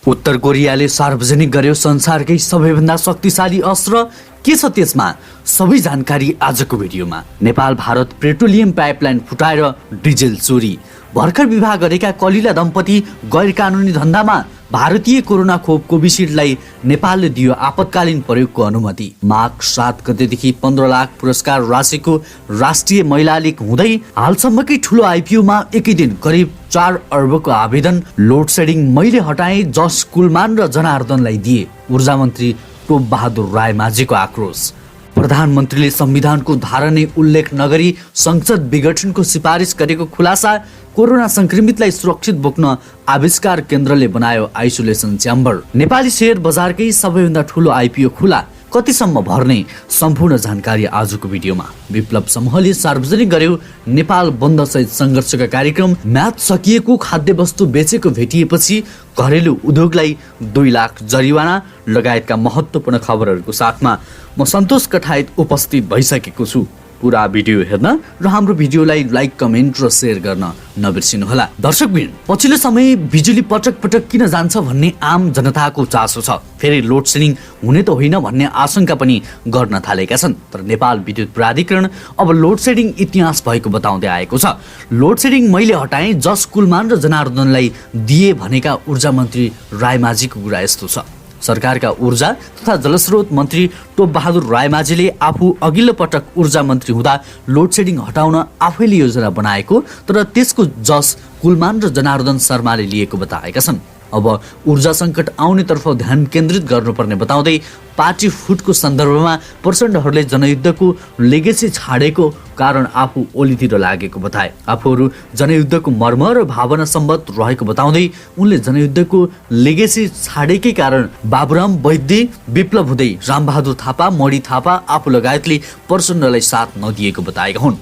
उत्तर कोरियाले सार्वजनिक गर्यो संसारकै सबैभन्दा शक्तिशाली अस्त्र। के छ त्यसमा सबै जानकारी आजको भिडियोमा। नेपाल भारत पेट्रोलियम पाइपलाइन फुटाएर डिजेल चोरी। भर्खर विवाह गरेका कलिला दम्पति गैर कानुनी धन्दामा। भारतीय कोरोना खोप कोभिसिल्डलाई नेपालले दियो आपतकालीन प्रयोगको अनुमति। माघ 7 गतेदेखि 15 लाख पुरस्कार राशिको राष्ट्रिय महिला लीग हुँदै हालसम्मकै ठुलो आइपिओमा एकै दिन करिब 4 अर्बको आवेदन। लोड सेडिङ मैले हटाए जस कुलमान र जनार्दनलाई दिए। ऊर्जा मन्त्री टोप बहादुर रायमाझीको आक्रोश। प्रधानमन्त्रीले संविधानको धारा नै उल्लेख नगरी संसद विघटनको सिफारिस गरेको खुलासा। कोरोना संक्रमितलाई सुरक्षित बोक्न आविष्कार केन्द्रले बनायो आइसोलेसन च्याम्बर। नेपाली शेयर बजारकै सबैभन्दा ठुलो आइपिओ खुला। कतिसम्म भर्ने सम्पूर्ण जानकारी आजको भिडियोमा। विप्लव समूहले सार्वजनिक गर्यो नेपाल बन्द सहित संघर्षका कार्यक्रम। म्याद सकिएको खाद्य वस्तु बेचेको भेटिएपछि घरेलु उद्योगलाई 2 लाख जरिवाना लगायतका महत्त्वपूर्ण खबरहरूको साथमा म सन्तोष कठायत उपस्थित भइसकेको छु। पुरा भिडियो हेर्न र हाम्रो भिडियोलाई लाइक, कमेन्ट र शेयर गर्न नबिर्सिनुहोला। दर्शकबिन, पछिल्लो समय बिजुली पटक पटक किन जान्छ भन्ने आम जनताको चासो छ। फेरि लोड सेडिङ हुने त होइन भन्ने आशंका पनि गर्न थालेका छन्। तर नेपाल विद्युत प्राधिकरण अब लोड सेडिङ इतिहास भएको बताउँदै आएको छ। लोड सेडिङ मैले हटाएँ जस कुलमान र जनार्दनलाई दिए भनेका ऊर्जा मन्त्री रायमाझीको कुरा यस्तो छ। सरकारका ऊर्जा तथा जलस्रोत मन्त्री टोप बहादुर रायमाझीले आफू अघिल्लो पटक ऊर्जा मन्त्री हुँदा लोड सेडिङ हटाउन आफैले योजना बनाएको, तर त्यसको जस कुलमान र जनार्दन शर्माले लिएको बताएका छन्। अब ऊर्जा सङ्कट आउनेतर्फ ध्यान केन्द्रित गर्नुपर्ने बताउँदै पार्टी फुटको सन्दर्भमा प्रचण्डहरूले जनयुद्धको लेगेसी छाडेको कारण आफू ओलीतिर लागेको बताए। आफूहरू जनयुद्धको मर्म र भावना सम्बद्ध रहेको बताउँदै उनले जनयुद्धको लेगेसी छाडेकै कारण बाबुराम वैद्य, विप्लव हुँदै रामबहादुर थापा, मणि थापा आफू लगायतले प्रचण्डलाई साथ नदिएको बताएका हुन्।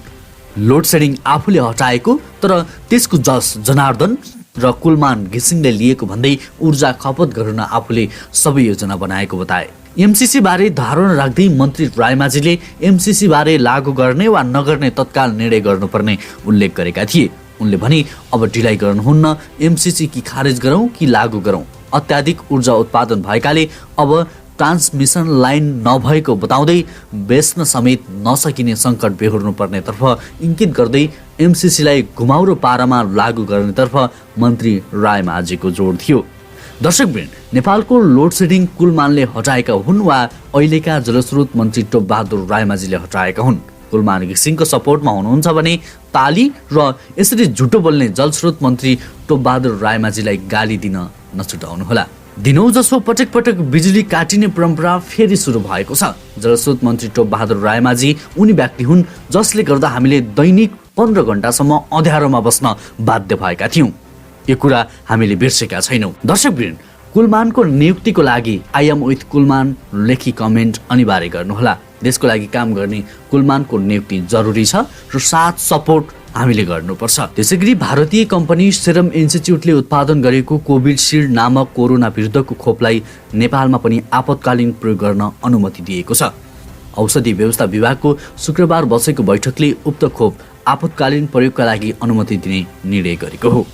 लोड सेडिङ आफूले हटाएको, तर त्यसको जस जनार्दन र कुलमान घिसिङले लिएको भन्दै ऊर्जा खपत गर्न आफूले सबै योजना बनाएको बताए। एमसिसी बारे धारणा राख्दै मन्त्री रायमाझीले एमसिसी बारे लागू गर्ने वा नगर्ने तत्काल निर्णय गर्नुपर्ने उल्लेख गरेका थिए। उनले भने अब ढिलाइ गर्नुहुन्न, एमसिसी कि खारेज गरौँ कि लागू गरौँ। अत्याधिक ऊर्जा उत्पादन भएकाले अब ट्रान्समिसन लाइन नभएको बताउँदै बेच्न समेत नसकिने सङ्कट बेहोर्नुपर्नेतर्फ इङ्गित गर्दै एमसिसीलाई घुमाउरो पारामा लागू गर्नेतर्फ मन्त्री रायमाझीको जोड थियो। दर्शकवृन्द, नेपालको लोड सेडिङ कुलमानले हटाएका हुन् वा अहिलेका जलस्रोत मन्त्री टोप बहादुर रायमाझीले हटाएका हुन्? कुलमान घिसिङको सपोर्टमा हुनुहुन्छ भने ताली र यसरी झुटो बोल्ने जलस्रोत मन्त्री टोप बहादुर रायमाझीलाई गाली दिन नछुटाउनुहोला। दिनौँ जसो पटक पटक बिजुली काटिने परम्परा फेरि सुरु भएको छ। जलस्रोत मन्त्री टोप बहादुर रायमाझी उनी व्यक्ति हुन् जसले गर्दा हामीले दैनिक 15 घण्टासम्म अँध्यारोमा बस्न बाध्य भएका थियौँ। यो कुरा हामीले बिर्सेका छैनौँ। दर्शकवृन्द, कुलमानको नियुक्तिको लागि आई एम विथ कुलमान लेखी कमेन्ट अनिवार्य गर्नुहोला। देशको लागि काम गर्ने कुलमानको नियुक्ति जरुरी छ र साथ सपोर्ट हामीले गर्नुपर्छ। त्यसैगरी भारतीय कम्पनी सेरम इन्स्टिच्युटले उत्पादन गरेको कोभिसिल्ड नामक कोरोना विरुद्धको खोपलाई नेपालमा पनि आपतकालीन प्रयोग गर्न अनुमति दिएको छ। औषधि व्यवस्था विभागको शुक्रबार बसेको बैठकले उक्त खोप आपतकालीन प्रयोगका लागि अनुमति दिने निर्णय गरेको हो।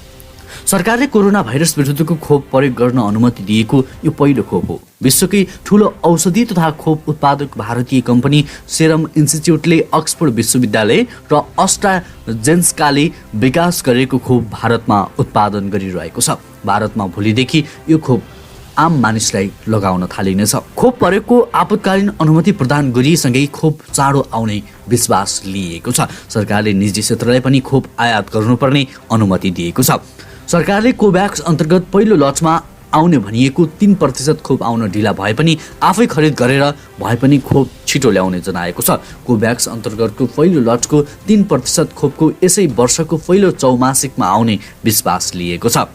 सरकारले कोरोना भाइरस विरुद्धको खोप प्रयोग गर्न अनुमति दिएको यो पहिलो खोप हो। विश्वकै ठुलो औषधि तथा खोप उत्पादक भारतीय कम्पनी सेरम इन्स्टिच्युटले अक्सफोर्ड विश्वविद्यालय र अस्ट्राजेन्स्काले विकास गरेको खोप भारतमा उत्पादन गरिरहेको छ। भारतमा भोलिदेखि यो खोप आम मानिसलाई लगाउन थालिनेछ। खोप प्रयोगको आपतकालीन अनुमति प्रदान गरिएसँगै खोप चाँडो आउने विश्वास लिएको छ। सरकारले निजी क्षेत्रलाई पनि खोप आयात गर्नुपर्ने अनुमति दिएको छ। सरकारले कोभ्याक्स अन्तर्गत पहिलो लटमा आउने भनिएको 3% खोप आउन ढिला भए पनि आफै खरिद गरेर भए पनि खोप छिटो ल्याउने जनाएको छ। कोभ्याक्स अन्तर्गतको पहिलो लटको 3% खोपको यसै वर्षको पहिलो चौमासिकमा आउने विश्वास लिएको छ।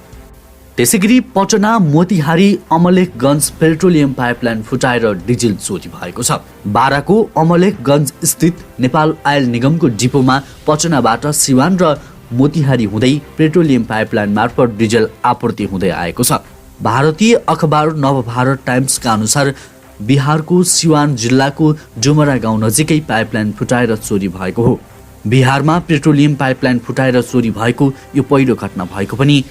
त्यसैगरी पटना मोतिहारी अमलेखगञ्ज पेट्रोलियम पाइपलाइन फुटाएर डिजेल चोरी भएको छ। बाराको अमलेखगञ्ज स्थित नेपाल आयल निगमको डिपोमा पटनाबाट सिवान र मोतिहारी हुँदै पेट्रोलियम पाइपलाइन मार्फत डिजेल आपूर्ति हुँदै आएको छ। भारतीय अखबार नवभारत टाइम्सका अनुसार बिहारको सिवान जिल्लाको डुमरा गाउँ नजिकै पाइपलाइन फुटाएर चोरी भएको हो। बिहारमा पेट्रोलियम पाइपलाइन फुटाएर चोरी भएको यो पहिलो घटना भएको पनि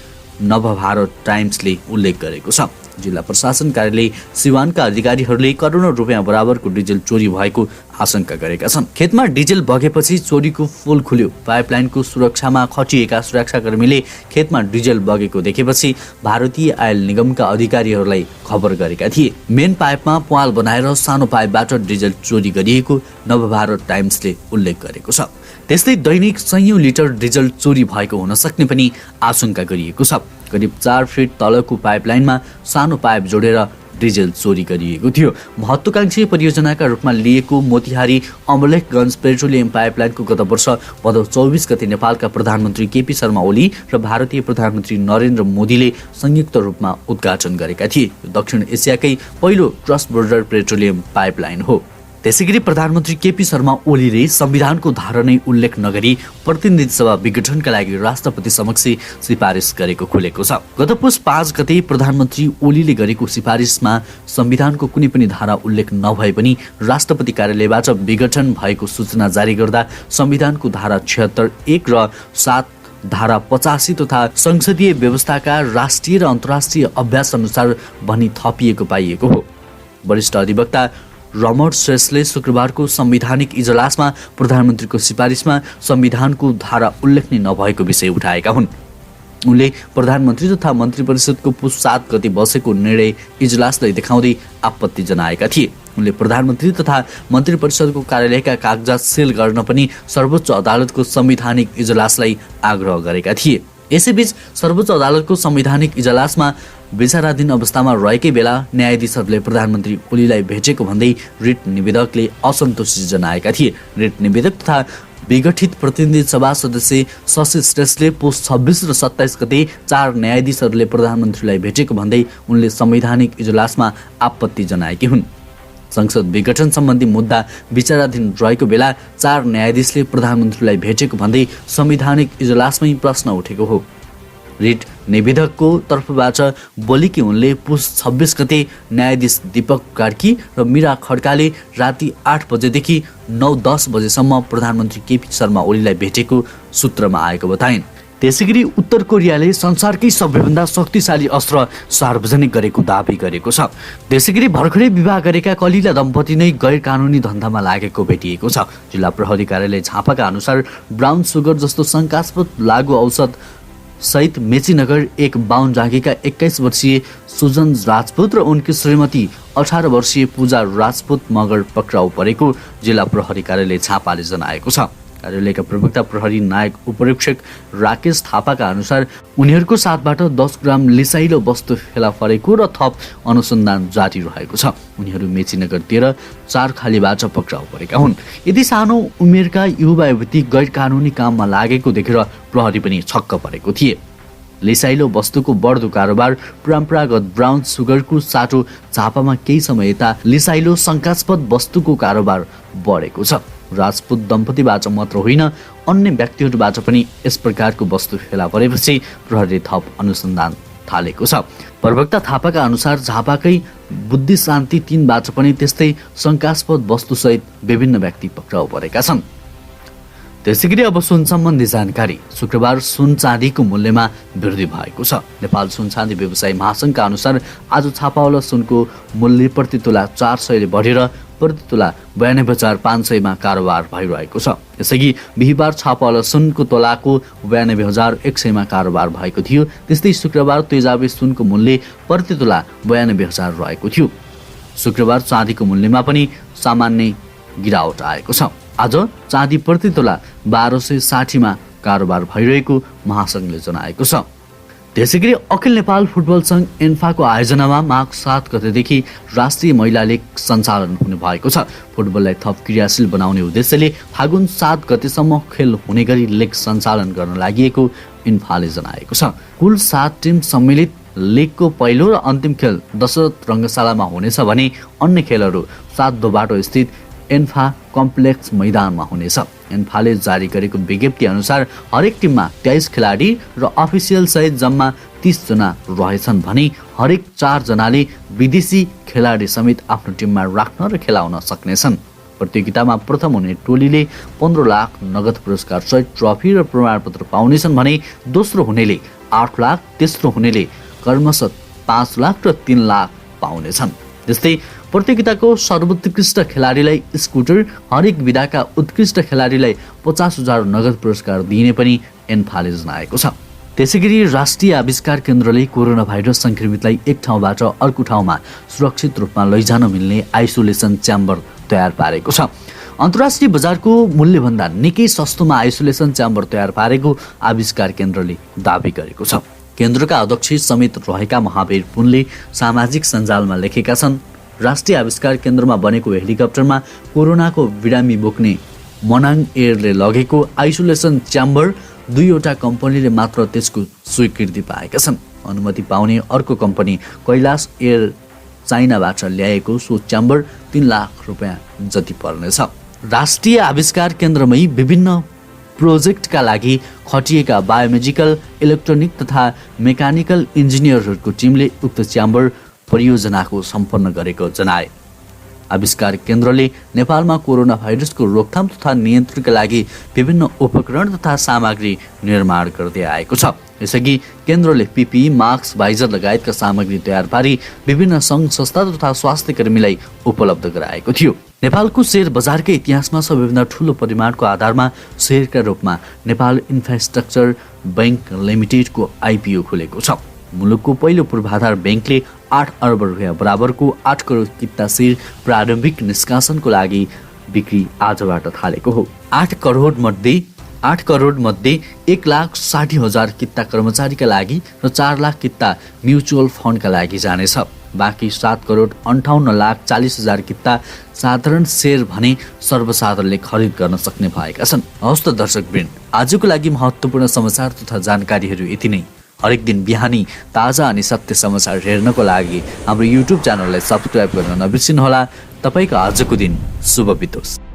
नवभारत टाइम्सले उल्लेख गरेको छ। जिल्ला प्रशासन कार्यालय सिवानका अधिकारीहरूले करोडौं रुपियाँ बराबरको डिजेल चोरी भएको आशंका गरेका छन्। खेतमा डिजेल बगेपछि चोरीको पोल खुल्यो। पाइपलाइनको सुरक्षामा खटिएका सुरक्षाकर्मीले खेतमा डिजेल बगेको देखेपछि भारतीय आयल निगमका अधिकारीहरूलाई खबर गरेका थिए। मेन पाइपमा प्वाल बनाएर सानो पाइपबाट डिजेल चोरी गरिएको नवभारत टाइम्सले उल्लेख गरेको छ। त्यस्तै दैनिक सयौं लिटर डिजेल चोरी भएको हुन सक्ने पनि आशंका गरिएको छ। करिब 4 फिट तलको पाइपलाइनमा सानो पाइप जोडेर डिजेल चोरी गरिएको थियो। महत्त्वकांक्षी परियोजनाका रूपमा लिएको मोतिहारी अमलेखगञ्ज पेट्रोलियम पाइपलाइनको गत वर्ष भदौ 24 गते नेपालका प्रधानमन्त्री केपी शर्मा ओली र भारतीय प्रधानमन्त्री नरेन्द्र मोदीले संयुक्त रूपमा उद्घाटन गरेका थिए। दक्षिण एसियाकै पहिलो क्रस बोर्डर पेट्रोलियम पाइपलाइन हो। त्यसैगरी प्रधानमन्त्री केपी शर्मा ओलीले संविधानको धारा नै उल्लेख नगरी प्रतिनिधि सभा विघटनका लागि राष्ट्रपति समक्ष सिफारिस गरेको खुलेको छ। गत पुस 5 गते प्रधानमन्त्री ओलीले गरेको सिफारिसमा संविधानको कुनै पनि धारा उल्लेख नभए पनि राष्ट्रपति कार्यालयबाट विघटन भएको सूचना जारी गर्दा संविधानको धारा 76, 1 र 7, धारा 85 तथा संसदीय व्यवस्थाका राष्ट्रिय र अन्तर्राष्ट्रिय अभ्यास अनुसार भनी थपिएको पाइएको हो। वरिष्ठ अधिवक्ता रमण श्रेष्ठले शुक्रबारको संवैधानिक इजलासमा प्रधानमन्त्रीको सिफारिसमा संविधानको धारा उल्लेख नै नभएको विषय उठाएका हुन्। उनले प्रधानमन्त्री तथा मन्त्री परिषदको पुस 7 गते बसेको निर्णय इजलासलाई देखाउँदै आपत्ति जनाएका थिए। उनले प्रधानमन्त्री तथा मन्त्री परिषदको कार्यालयका कागजात सील गर्न पनि सर्वोच्च अदालतको संवैधानिक इजलासलाई आग्रह गरेका थिए। यसैबीच सर्वोच्च अदालतको संवैधानिक इजलासमा विचाराधीन अवस्थामा रहेकै बेला न्यायाधीशहरूले प्रधानमन्त्री ओलीलाई भेटेको भन्दै रिट निवेदकले असन्तोष जनाएका थिए। रिट निवेदक तथा विघटित प्रतिनिधि सभा सदस्य शशि श्रेष्ठले पुस 26 र 27 गते 4 न्यायाधीशहरूले प्रधानमन्त्रीलाई भेटेको भन्दै उनले संवैधानिक इजलासमा आपत्ति जनाएकी हुन्। संसद विघटन सम्बन्धी मुद्दा विचाराधीन रहेको बेला 4 न्यायाधीशले प्रधानमन्त्रीलाई भेटेको भन्दै संवैधानिक इजलासमै प्रश्न उठेको हो। रिट निवेदकको तर्फबाट बोलेकी उनले पुस 26 गते न्यायाधीश दीपक कार्की र मीरा खड्काले राति 8 बजेदेखि 9-10 बजेसम्म प्रधानमन्त्री केपी शर्मा ओलीलाई भेटेको सूत्रमा आएको बताइन्। त्यसैगरी उत्तर कोरियाले संसारकै सबैभन्दा शक्तिशाली अस्त्र सार्वजनिक गरेको दाबी गरेको छ। त्यसैगरी भर्खरै विवाह गरेका कलिला दम्पति नै गैर कानुनी धन्दामा लागेको भेटिएको छ। जिल्ला प्रहरी कार्यालय झापाका अनुसार ब्राउन सुगर जस्तो शंकास्पद लागु औषध सहित मेचीनगर 1 बाहुन जागीका 21 वर्षीय सुजन राजपूत र उनकी श्रीमती 18 वर्षीय पूजा राजपूत मगर पक्राउ परेको जिल्ला प्रहरी कार्यालय झापाले जनाएको छ। कार्यालयका प्रवक्ता प्रहरी नायक उपरीक्षक राकेश थापाका अनुसार उनीहरूको साथबाट 10 ग्राम लिसाइलो वस्तु फेला परेको र थप अनुसन्धान जारी रहेको छ। उनीहरू मेचीनगर 13 4खालीबाट पक्राउ परेका हुन्। यदि सानो उमेरका युवा युवती गैर कानुनी काममा लागेको देखेर प्रहरी पनि छक्क परेको थिए। लिसाइलो वस्तुको बढ्दो कारोबार, परम्परागत ब्राउन सुगरको साटो झापामा केही समय यता लिसाइलो शंकास्पद वस्तुको कारोबार बढेको छ। राजपूत दम्पतिबाट मात्र होइन अन्य व्यक्तिहरूबाट पनि यस प्रकारको वस्तु फेला परेपछि प्रहरीले थप अनुसन्धान थालेको छ। प्रवक्ता थापाका अनुसार झापाकै बुद्धि शान्ति 3बाट पनि त्यस्तै शंकास्पद वस्तुसहित विभिन्न व्यक्ति पक्राउ परेका छन्। त्यसैगरी अब सुन सम्बन्धी जानकारी। शुक्रबार सुन चाँदीको मूल्यमा वृद्धि भएको छ। नेपाल सुन चाँदी व्यवसायी महासंघका अनुसार आज छापावाला सुनको मूल्य प्रति तोला 400 ले बढेर प्रति तोला 92,500 कारोबार भइरहेको छ। यसअघि बिहिबार छापावाला सुनको तोलाको 92,100 कारोबार भएको थियो। त्यस्तै शुक्रबार तेजाबी सुनको मूल्य प्रति तोला 92,000 रहेको थियो। शुक्रबार चाँदीको मूल्यमा पनि सामान्य गिरावट आएको छ। आज चाँदी प्रति तोला 1260 कारोबार भइरहेको महासंघले जनाएको छ। त्यसैगरी अखिल नेपाल फुटबल संघ एन्फाको आयोजनामा माघ 7 गतेदेखि राष्ट्रिय महिला लीग सञ्चालन हुने भएको छ। फुटबललाई थप क्रियाशील बनाउने उद्देश्यले फागुन 7 गतेसम्म खेल हुने गरी लीग सञ्चालन गर्न लागि इन्फाले जनाएको छ। कुल 7 टिम सम्मिलित लीगको पहिलो र अन्तिम खेल दशरथ रङ्गशालामा हुनेछ भने अन्य खेलहरू 7 दोबाटो स्थित एन्फा कम्प्लेक्स मैदानमा हुनेछ। एन्फाले जारी गरेको विज्ञप्ति अनुसार हरेक टिममा 23 खेलाडी र अफिसियल सहित जम्मा 30 जना रहेछन् भने हरेक 4 जनाले विदेशी खेलाडी समेत आफ्नो टिममा राख्न र खेलाउन सक्नेछन्। प्रतियोगितामा प्रथम हुने टोलीले 15 लाख नगद पुरस्कार सहित ट्रफी र प्रमाणपत्र पाउनेछन् भने दोस्रो हुनेले 8 लाख, तेस्रो हुनेले क्रमशः 5 लाख र 3 लाख पाउनेछन्। त्यस्तै प्रतियोगिताको सर्वोत्कृष्ट खेलाडीलाई स्कुटर, हरेक विधाका उत्कृष्ट खेलाडीलाई 50,000 नगद पुरस्कार दिइने पनि एन्फाले जनाएको छ। त्यसैगरी राष्ट्रिय आविष्कार केन्द्रले कोरोना भाइरस संक्रमितलाई एक ठाउँबाट अर्को ठाउँमा सुरक्षित रूपमा लैजान मिल्ने आइसोलेसन च्याम्बर तयार पारेको छ। अन्तर्राष्ट्रिय बजारको मूल्यभन्दा निकै सस्तोमा आइसोलेसन च्याम्बर तयार पारेको आविष्कार केन्द्रले दाबी गरेको छ। केन्द्रका अध्यक्ष समेत रहेका महावीर पुनले सामाजिक सञ्जालमा लेखेका छन्, राष्ट्रिय आविष्कार केन्द्रमा बनेको हेलिकप्टरमा कोरोनाको बिरामी बोक्ने मनाङ एयरले लगेको आइसोलेसन च्याम्बर 2वटा कम्पनीले मात्र त्यसको स्वीकृति पाएका छन्। अनुमति पाउने अर्को कम्पनी कैलाश एयर चाइनाबाट ल्याएको सो च्याम्बर 3 लाख रुपियाँ जति पर्नेछ। राष्ट्रिय आविष्कार केन्द्रमै विभिन्न प्रोजेक्टका लागि खटिएका बायोमेडिकल, इलेक्ट्रोनिक तथा मेकानिकल इन्जिनियरहरूको टिमले उक्त च्याम्बर परियोजनाको सम्पन्न गरेको जनाए। आविष्कार केन्द्रले नेपालमा कोरोना भाइरसको रोकथाम तथा नियन्त्रणका लागि विभिन्न उपकरण तथा सामग्री निर्माण गर्दै आएको छ। यसअघि केन्द्रले पिपिई, मास्क, भाइजर लगायतका सामग्री तयार पारी विभिन्न सङ्घ संस्था तथा स्वास्थ्य कर्मीलाई उपलब्ध गराएको थियो। नेपालको शेयर बजारकै इतिहासमा सबैभन्दा ठूलो परिमाणको आधारमा शेयरका रूपमा नेपाल इन्फ्रास्ट्रक्चर बैंक लिमिटेडको आइपिओ खुलेको छ। मुलुकको पहिलो पूर्वाधार ब्याङ्कले 8 अर्ब रुपियाँ बराबरको 8 करोड किता शेयर प्रारम्भिक निष्कासनको लागि बिक्री आजबाट थालेको हो। 8 करोड मध्ये 1,60,000 किता कर्मचारीका लागि र 4 लाख किता म्युचुअल फन्डका लागि जानेछ। बाँकी 7,58,40,000 किता साधारण शेयर भने सर्वसाधारणले खरिद गर्न सक्ने भएका छन्। हवस् त दर्शकवृन्द, आजको लागि महत्त्वपूर्ण समाचार तथा जानकारीहरू यति नै। हरेक दिन बिहानी ताजा अनि सत्य समाचार हेर्नको लागि हाम्रो युट्युब च्यानललाई सब्स्क्राइब गर्न नबिर्सिनुहोला। तपाईको आजको दिन शुभ बितोस्।